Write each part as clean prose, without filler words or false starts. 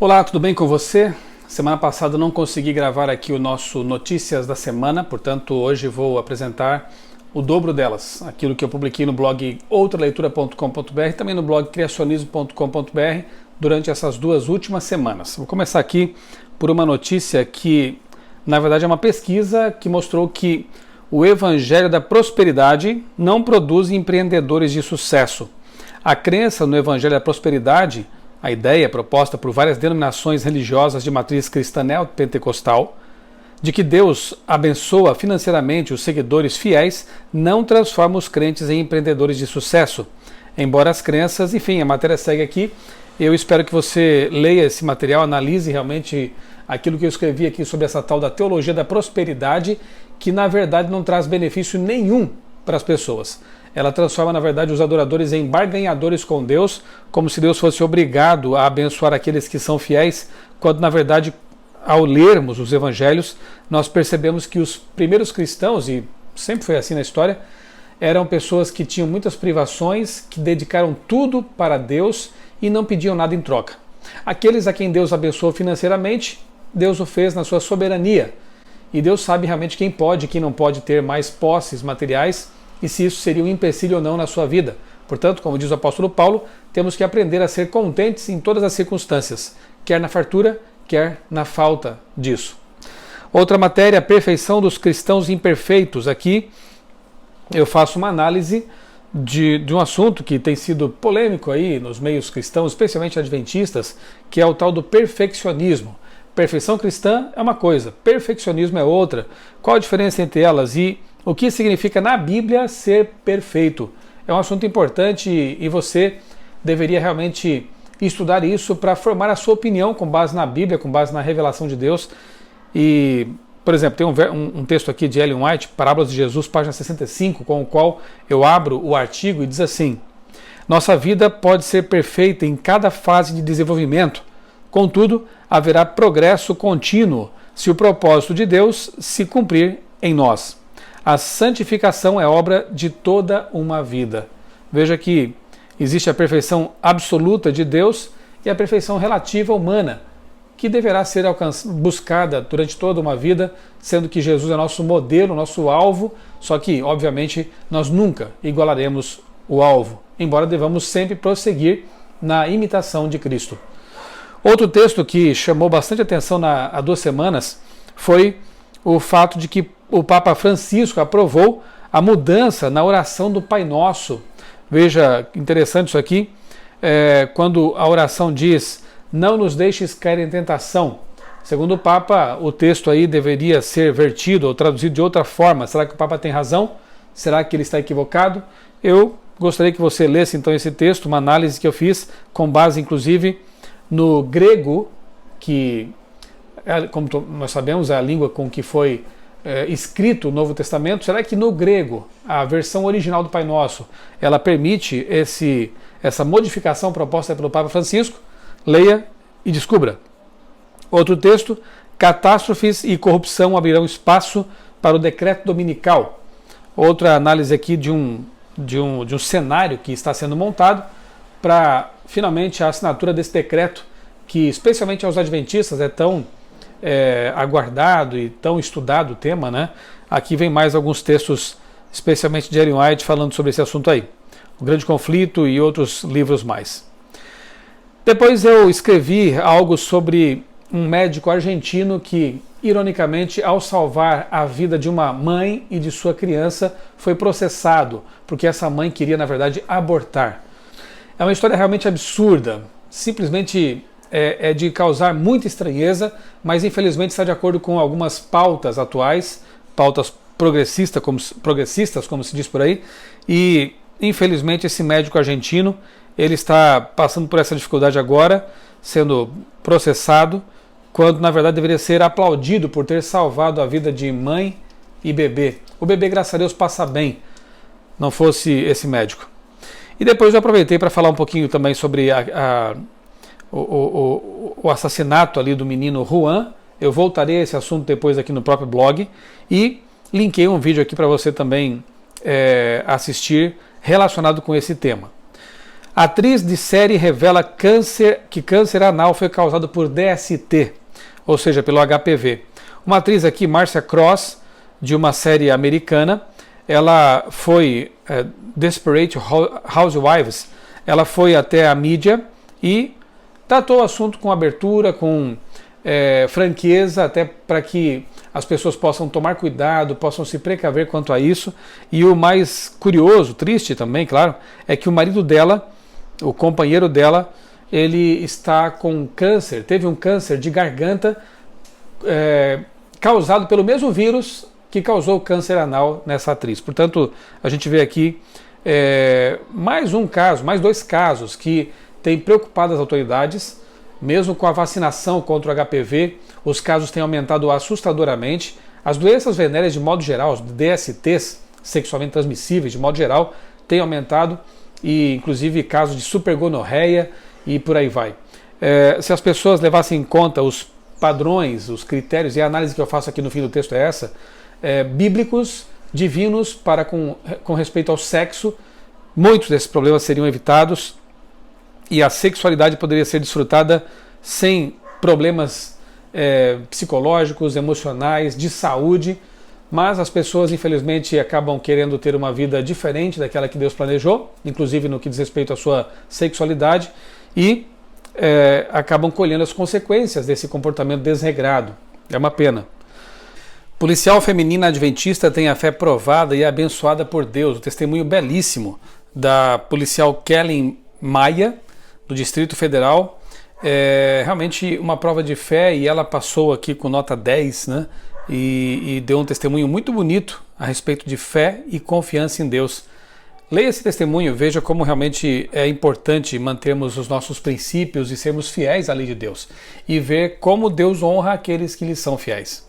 Olá, tudo bem com você? Semana passada eu não consegui gravar aqui o nosso Notícias da Semana, portanto hoje vou apresentar o dobro delas, aquilo que eu publiquei no blog outraleitura.com.br e também no blog criacionismo.com.br durante essas duas últimas semanas. Vou começar aqui por uma notícia que, na verdade, é uma pesquisa que mostrou que o Evangelho da Prosperidade não produz empreendedores de sucesso. A crença no Evangelho da Prosperidade, a ideia proposta por várias denominações religiosas de matriz cristã neopentecostal, de que Deus abençoa financeiramente os seguidores fiéis, não transforma os crentes em empreendedores de sucesso. Embora as crenças, enfim, a matéria segue aqui. Eu espero que você leia esse material, analise realmente aquilo que eu escrevi aqui sobre essa tal da teologia da prosperidade, que na verdade não traz benefício nenhum para as pessoas. Ela transforma, na verdade, os adoradores em barganhadores com Deus, como se Deus fosse obrigado a abençoar aqueles que são fiéis, quando, na verdade, ao lermos os evangelhos, nós percebemos que os primeiros cristãos, e sempre foi assim na história, eram pessoas que tinham muitas privações, que dedicaram tudo para Deus e não pediam nada em troca. Aqueles a quem Deus abençoou financeiramente, Deus o fez na sua soberania. E Deus sabe realmente quem pode e quem não pode ter mais posses materiais, e se isso seria um empecilho ou não na sua vida. Portanto, como diz o apóstolo Paulo, temos que aprender a ser contentes em todas as circunstâncias, quer na fartura, quer na falta disso. Outra matéria, a perfeição dos cristãos imperfeitos. Aqui eu faço uma análise de um assunto que tem sido polêmico aí nos meios cristãos, especialmente adventistas, que é o tal do perfeccionismo. Perfeição cristã é uma coisa, perfeccionismo é outra. Qual a diferença entre elas e o que significa na Bíblia ser perfeito? É um assunto importante e você deveria realmente estudar isso para formar a sua opinião com base na Bíblia, com base na revelação de Deus. E, por exemplo, tem um texto aqui de Ellen White, Parábolas de Jesus, página 65, com o qual eu abro o artigo e diz assim: nossa vida pode ser perfeita em cada fase de desenvolvimento, contudo, haverá progresso contínuo se o propósito de Deus se cumprir em nós. A santificação é obra de toda uma vida. Veja que existe a perfeição absoluta de Deus e a perfeição relativa humana, que deverá ser buscada durante toda uma vida, sendo que Jesus é nosso modelo, nosso alvo, só que, obviamente, nós nunca igualaremos o alvo, embora devamos sempre prosseguir na imitação de Cristo. Outro texto que chamou bastante atenção há 2 semanas foi o fato de que o Papa Francisco aprovou a mudança na oração do Pai Nosso. Veja, interessante isso aqui, quando a oração diz: não nos deixes cair em tentação. Segundo o Papa, o texto aí deveria ser vertido ou traduzido de outra forma. Será que o Papa tem razão? Será que ele está equivocado? Eu gostaria que você lesse então esse texto, uma análise que eu fiz com base inclusive no grego, que, como nós sabemos, é a língua com que foi escrito o Novo Testamento. Será que no grego, a versão original do Pai Nosso, ela permite essa modificação proposta pelo Papa Francisco? Leia e descubra. Outro texto: catástrofes e corrupção abrirão espaço para o decreto dominical. Outra análise aqui de um cenário que está sendo montado para, finalmente, a assinatura desse decreto, que especialmente aos adventistas é tão aguardado e tão estudado o tema, né? Aqui vem mais alguns textos, especialmente de Ellen White, falando sobre esse assunto aí. O Grande Conflito e outros livros mais. Depois eu escrevi algo sobre um médico argentino que, ironicamente, ao salvar a vida de uma mãe e de sua criança, foi processado, porque essa mãe queria, na verdade, abortar. É uma história realmente absurda, simplesmente é de causar muita estranheza, mas infelizmente está de acordo com algumas pautas atuais, pautas progressistas, como se diz por aí, e infelizmente esse médico argentino, ele está passando por essa dificuldade agora, sendo processado, quando na verdade deveria ser aplaudido por ter salvado a vida de mãe e bebê. O bebê, graças a Deus, passa bem, não fosse esse médico. E depois eu aproveitei para falar um pouquinho também sobre o assassinato ali do menino Juan. Eu voltarei a esse assunto depois aqui no próprio blog e linkei um vídeo aqui para você também assistir relacionado com esse tema. Atriz de série revela que câncer anal foi causado por DST, ou seja, pelo HPV. Uma atriz aqui, Marcia Cross, de uma série americana, ela foi Desperate Housewives, ela foi até a mídia e tratou o assunto com abertura, com franqueza, até para que as pessoas possam tomar cuidado, possam se precaver quanto a isso. E o mais curioso, triste também, claro, é que o marido dela, o companheiro dela, ele está com câncer, teve um câncer de garganta causado pelo mesmo vírus que causou o câncer anal nessa atriz. Portanto, a gente vê aqui mais dois casos que têm preocupado as autoridades. Mesmo com a vacinação contra o HPV, os casos têm aumentado assustadoramente. As doenças venéreas de modo geral, os DSTs, sexualmente transmissíveis de modo geral, têm aumentado, e inclusive casos de supergonorreia e por aí vai. Se as pessoas levassem em conta os padrões, os critérios, e a análise que eu faço aqui no fim do texto é essa, bíblicos, divinos, para com respeito ao sexo, muitos desses problemas seriam evitados e a sexualidade poderia ser desfrutada sem problemas psicológicos, emocionais, de saúde, mas as pessoas infelizmente acabam querendo ter uma vida diferente daquela que Deus planejou, inclusive no que diz respeito à sua sexualidade, e acabam colhendo as consequências desse comportamento desregrado. É uma pena. Policial feminina adventista tem a fé provada e abençoada por Deus. O testemunho belíssimo da policial Kellen Maia, do Distrito Federal. Realmente uma prova de fé, e ela passou aqui com nota 10, né? E deu um testemunho muito bonito a respeito de fé e confiança em Deus. Leia esse testemunho, veja como realmente é importante mantermos os nossos princípios e sermos fiéis à lei de Deus, e ver como Deus honra aqueles que lhe são fiéis.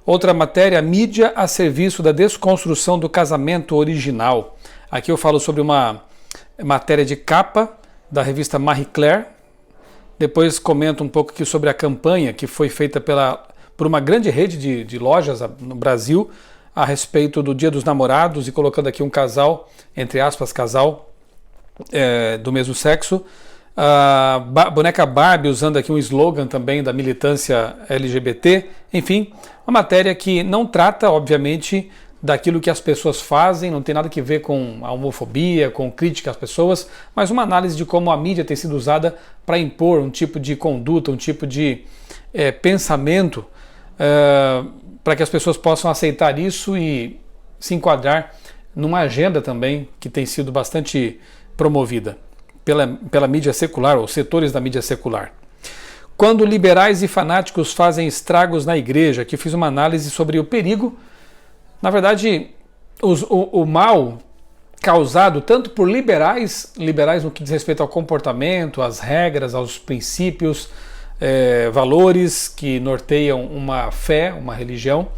Outra matéria, mídia a serviço da desconstrução do casamento original. Aqui eu falo sobre uma matéria de capa da revista Marie Claire. Depois comento um pouco aqui sobre a campanha que foi feita por uma grande rede de lojas no Brasil a respeito do Dia dos Namorados, e colocando aqui um casal, entre aspas, casal do mesmo sexo. A boneca Barbie usando aqui um slogan também da militância LGBT. Enfim, uma matéria que não trata, obviamente, daquilo que as pessoas fazem, não tem nada a ver com a homofobia, com crítica às pessoas, mas uma análise de como a mídia tem sido usada para impor um tipo de conduta, um tipo de pensamento, para que as pessoas possam aceitar isso e se enquadrar numa agenda também que tem sido bastante promovida pela mídia secular, ou setores da mídia secular. Quando liberais e fanáticos fazem estragos na igreja, que fiz uma análise sobre o perigo. Na verdade, o mal causado tanto por liberais no que diz respeito ao comportamento, às regras, aos princípios, valores que norteiam uma fé, uma religião,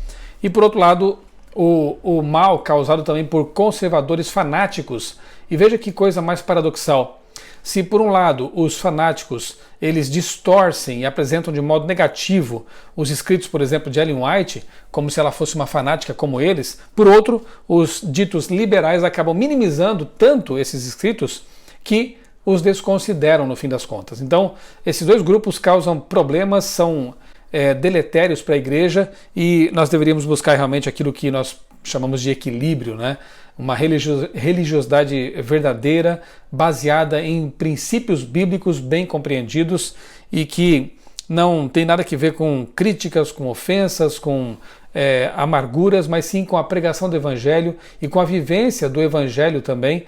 e por outro lado, o mal causado também por conservadores fanáticos. E veja que coisa mais paradoxal. Se por um lado os fanáticos eles distorcem e apresentam de modo negativo os escritos, por exemplo, de Ellen White, como se ela fosse uma fanática como eles, por outro, os ditos liberais acabam minimizando tanto esses escritos que os desconsideram no fim das contas. Então, esses dois grupos causam problemas, são deletérios para a igreja, e nós deveríamos buscar realmente aquilo que nós chamamos de equilíbrio, né? Uma religiosidade verdadeira, baseada em princípios bíblicos bem compreendidos e que não tem nada a ver com críticas, com ofensas, com amarguras, mas sim com a pregação do Evangelho e com a vivência do Evangelho também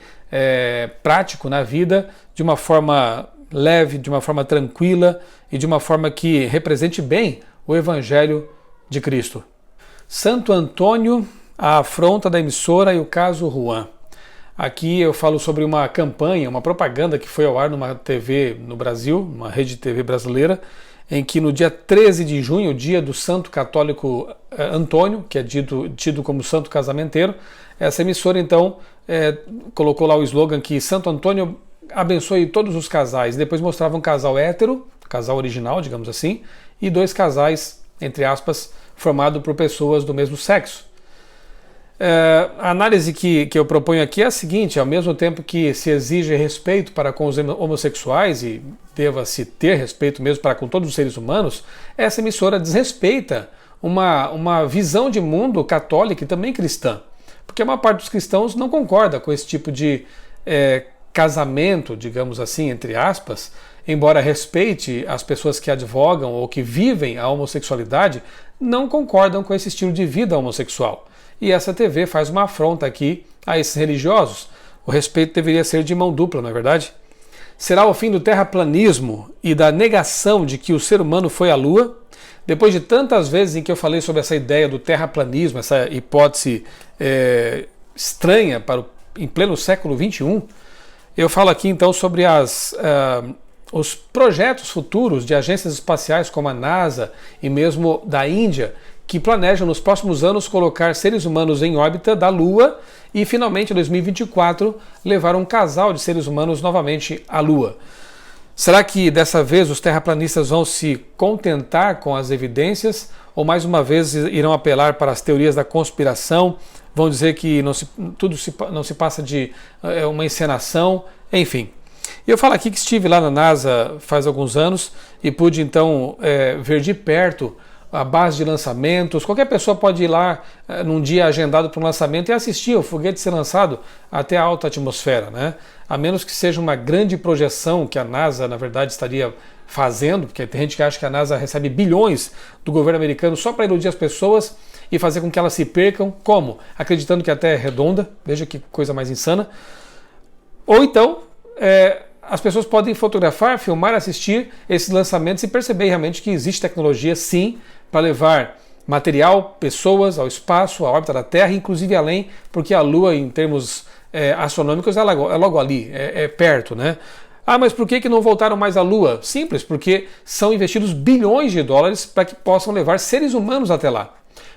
prático na vida, de uma forma leve, de uma forma tranquila e de uma forma que represente bem o Evangelho de Cristo. Santo Antônio, a afronta da emissora e o caso Juan. Aqui eu falo sobre uma campanha, uma propaganda que foi ao ar numa TV no Brasil, uma rede de TV brasileira, em que no dia 13 de junho, o dia do santo católico Antônio, que é tido como santo casamenteiro, essa emissora então colocou lá o slogan que Santo Antônio abençoe todos os casais. Depois mostrava um casal hétero, casal original, digamos assim, e dois casais, entre aspas, formado por pessoas do mesmo sexo. A análise que eu proponho aqui é a seguinte: ao mesmo tempo que se exige respeito para com os homossexuais, e deva-se ter respeito mesmo para com todos os seres humanos, essa emissora desrespeita uma visão de mundo católica e também cristã. Porque a maior parte dos cristãos não concorda com esse tipo de casamento, digamos assim, entre aspas, embora respeite as pessoas que advogam ou que vivem a homossexualidade, não concordam com esse estilo de vida homossexual. E essa TV faz uma afronta aqui a esses religiosos. O respeito deveria ser de mão dupla, não é verdade? Será o fim do terraplanismo e da negação de que o ser humano foi à Lua? Depois de tantas vezes em que eu falei sobre essa ideia do terraplanismo, essa hipótese estranha em pleno século XXI, eu falo aqui então sobre os projetos futuros de agências espaciais como a NASA e mesmo da Índia, que planejam nos próximos anos colocar seres humanos em órbita da Lua e finalmente em 2024 levar um casal de seres humanos novamente à Lua. Será que dessa vez os terraplanistas vão se contentar com as evidências ou mais uma vez irão apelar para as teorias da conspiração, vão dizer que tudo não se passa de uma encenação, enfim. E eu falo aqui que estive lá na NASA faz alguns anos e pude então ver de perto a base de lançamentos. Qualquer pessoa pode ir lá num dia agendado para um lançamento e assistir o foguete ser lançado até a alta atmosfera, né? A menos que seja uma grande projeção que a NASA, na verdade, estaria fazendo, porque tem gente que acha que a NASA recebe bilhões do governo americano só para iludir as pessoas e fazer com que elas se percam. Como? Acreditando que a Terra é redonda. Veja que coisa mais insana. Ou então, as pessoas podem fotografar, filmar, assistir esses lançamentos e perceber realmente que existe tecnologia, sim, para levar material, pessoas ao espaço, à órbita da Terra, inclusive além, porque a Lua, em termos astronômicos, é logo ali, é perto, né? Ah, mas por que não voltaram mais à Lua? Simples, porque são investidos bilhões de dólares para que possam levar seres humanos até lá.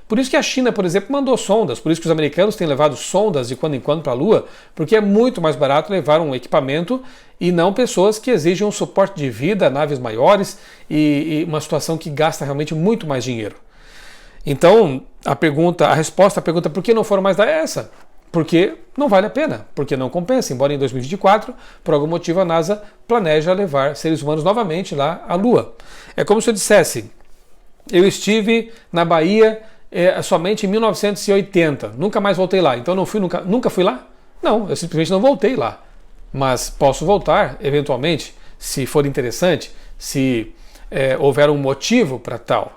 Por isso que a China, por exemplo, mandou sondas, por isso que os americanos têm levado sondas de quando em quando para a Lua, porque é muito mais barato levar um equipamento e não pessoas que exigem um suporte de vida, naves maiores e uma situação que gasta realmente muito mais dinheiro. Então, a resposta à pergunta por que não foram mais dar é essa. Porque não vale a pena, porque não compensa, embora em 2024, por algum motivo, a NASA planeja levar seres humanos novamente lá à Lua. É como se eu dissesse, eu estive na Bahia somente em 1980, nunca mais voltei lá, então nunca fui lá? Não, eu simplesmente não voltei lá, mas posso voltar eventualmente, se for interessante, se houver um motivo para tal.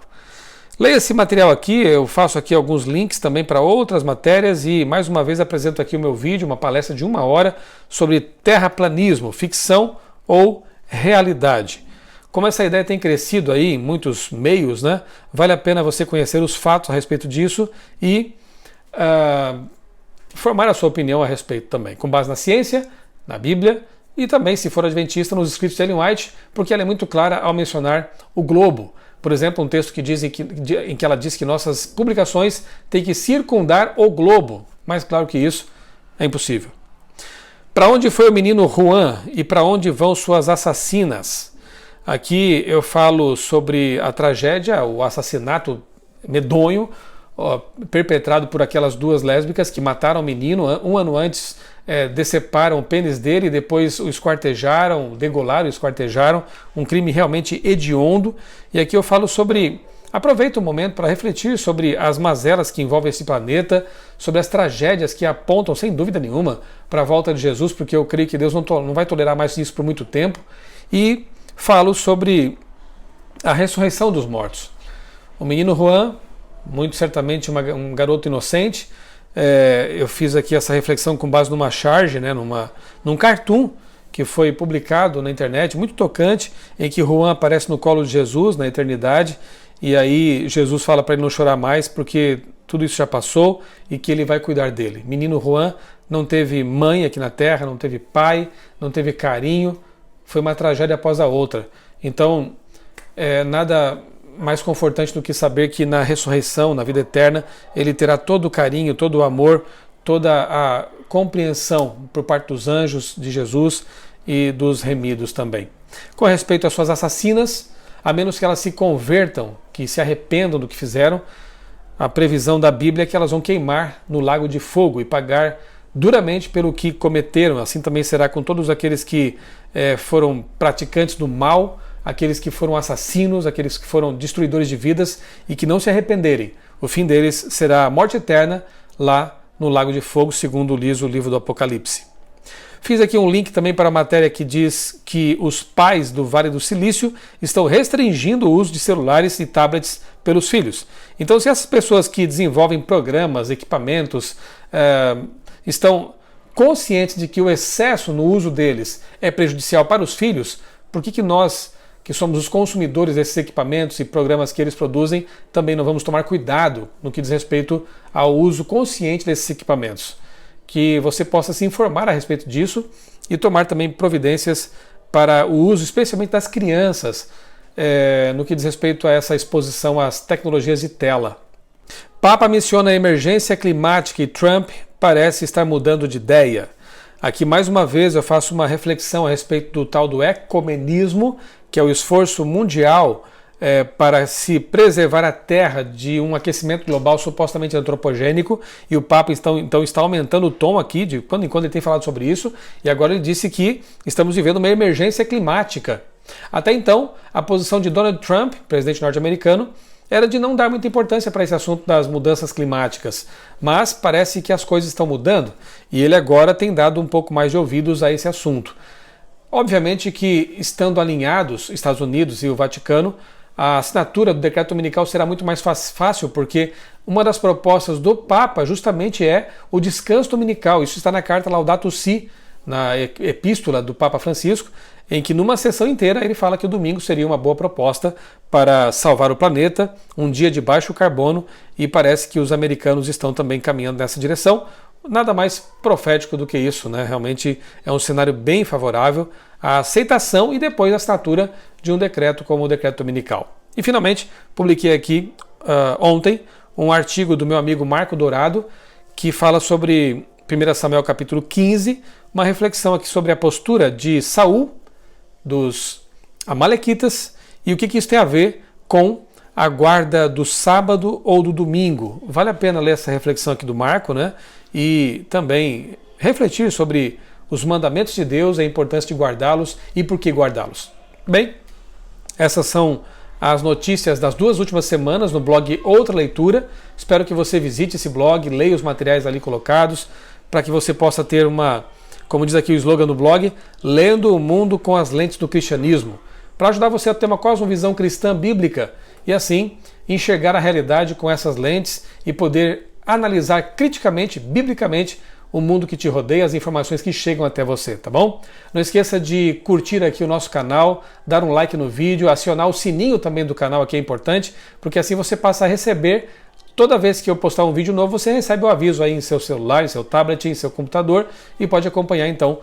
Leia esse material aqui, eu faço aqui alguns links também para outras matérias e mais uma vez apresento aqui o meu vídeo, uma palestra de 1 hora sobre terraplanismo, ficção ou realidade. Como essa ideia tem crescido aí em muitos meios, né, vale a pena você conhecer os fatos a respeito disso e formar a sua opinião a respeito também, com base na ciência, na Bíblia e também, se for adventista, nos escritos de Ellen White, porque ela é muito clara ao mencionar o globo. Por exemplo, um texto em que ela diz que nossas publicações têm que circundar o globo. Mais claro que isso, é impossível. Para onde foi o menino Juan e para onde vão suas assassinas? Aqui eu falo sobre a tragédia, o assassinato medonho perpetrado por aquelas duas lésbicas que mataram o menino. Um ano antes deceparam o pênis dele e depois o esquartejaram, degolaram e esquartejaram. Um crime realmente hediondo. E aqui eu falo sobre... Aproveito o momento para refletir sobre as mazelas que envolvem esse planeta, sobre as tragédias que apontam, sem dúvida nenhuma, para a volta de Jesus, porque eu creio que Deus não vai tolerar mais isso por muito tempo. E falo sobre a ressurreição dos mortos. O menino Juan, muito certamente um garoto inocente. Eu fiz aqui essa reflexão com base numa charge, né, num cartoon que foi publicado na internet, muito tocante, em que Juan aparece no colo de Jesus na eternidade, e aí Jesus fala para ele não chorar mais, porque tudo isso já passou e que ele vai cuidar dele. Menino Juan não teve mãe aqui na Terra, não teve pai, não teve carinho, foi uma tragédia após a outra. Então, nada mais confortante do que saber que na ressurreição, na vida eterna, ele terá todo o carinho, todo o amor, toda a compreensão por parte dos anjos de Jesus e dos remidos também. Com respeito às suas assassinas, a menos que elas se convertam, que se arrependam do que fizeram, a previsão da Bíblia é que elas vão queimar no lago de fogo e pagar duramente pelo que cometeram. Assim também será com todos aqueles que foram praticantes do mal, aqueles que foram assassinos, aqueles que foram destruidores de vidas e que não se arrependerem. O fim deles será a morte eterna lá no lago de fogo, segundo diz o livro do Apocalipse. Fiz aqui um link também para a matéria que diz que os pais do Vale do Silício estão restringindo o uso de celulares e tablets pelos filhos. Então, se essas pessoas que desenvolvem programas, equipamentos, estão conscientes de que o excesso no uso deles é prejudicial para os filhos, por que nós, que somos os consumidores desses equipamentos e programas que eles produzem, também não vamos tomar cuidado no que diz respeito ao uso consciente desses equipamentos? Que você possa se informar a respeito disso e tomar também providências para o uso, especialmente das crianças, no que diz respeito a essa exposição às tecnologias de tela. Papa menciona a emergência climática e Trump parece estar mudando de ideia. Aqui, mais uma vez, eu faço uma reflexão a respeito do tal do ecumenismo, que é o esforço mundial para se preservar a Terra de um aquecimento global supostamente antropogênico, e o Papa então está aumentando o tom aqui, de quando em quando ele tem falado sobre isso, e agora ele disse que estamos vivendo uma emergência climática. Até então, a posição de Donald Trump, presidente norte-americano, era de não dar muita importância para esse assunto das mudanças climáticas, mas parece que as coisas estão mudando, e ele agora tem dado um pouco mais de ouvidos a esse assunto. Obviamente que, estando alinhados, Estados Unidos e o Vaticano, a assinatura do decreto dominical será muito mais fácil, porque uma das propostas do Papa justamente é o descanso dominical. Isso está na carta Laudato Si, na epístola do Papa Francisco, em que numa sessão inteira ele fala que o domingo seria uma boa proposta para salvar o planeta, um dia de baixo carbono, e parece que os americanos estão também caminhando nessa direção. Nada mais profético do que isso, né? Realmente é um cenário bem favorável à aceitação e depois a assinatura de um decreto como o decreto dominical. E finalmente, publiquei aqui ontem um artigo do meu amigo Marco Dourado, que fala sobre 1 Samuel capítulo 15, uma reflexão aqui sobre a postura de Saul, dos amalequitas, e o que isso tem a ver com a guarda do sábado ou do domingo. Vale a pena ler essa reflexão aqui do Marco, né? E também refletir sobre os mandamentos de Deus, a importância de guardá-los e por que guardá-los. Bem, essas são as notícias das 2 últimas semanas no blog Outra Leitura. Espero que você visite esse blog, leia os materiais ali colocados, para que você possa ter uma, como diz aqui o slogan do blog, lendo o mundo com as lentes do cristianismo, para ajudar você a ter uma cosmovisão cristã bíblica e assim enxergar a realidade com essas lentes e poder analisar criticamente, biblicamente, o mundo que te rodeia, as informações que chegam até você, tá bom? Não esqueça de curtir aqui o nosso canal, dar um like no vídeo, acionar o sininho também do canal aqui é importante, porque assim você passa a receber, toda vez que eu postar um vídeo novo, você recebe o aviso aí em seu celular, em seu tablet, em seu computador, e pode acompanhar então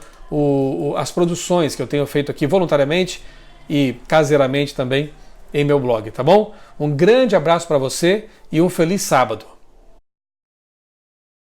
as produções que eu tenho feito aqui voluntariamente e caseiramente também em meu blog, tá bom? Um grande abraço para você e um feliz sábado!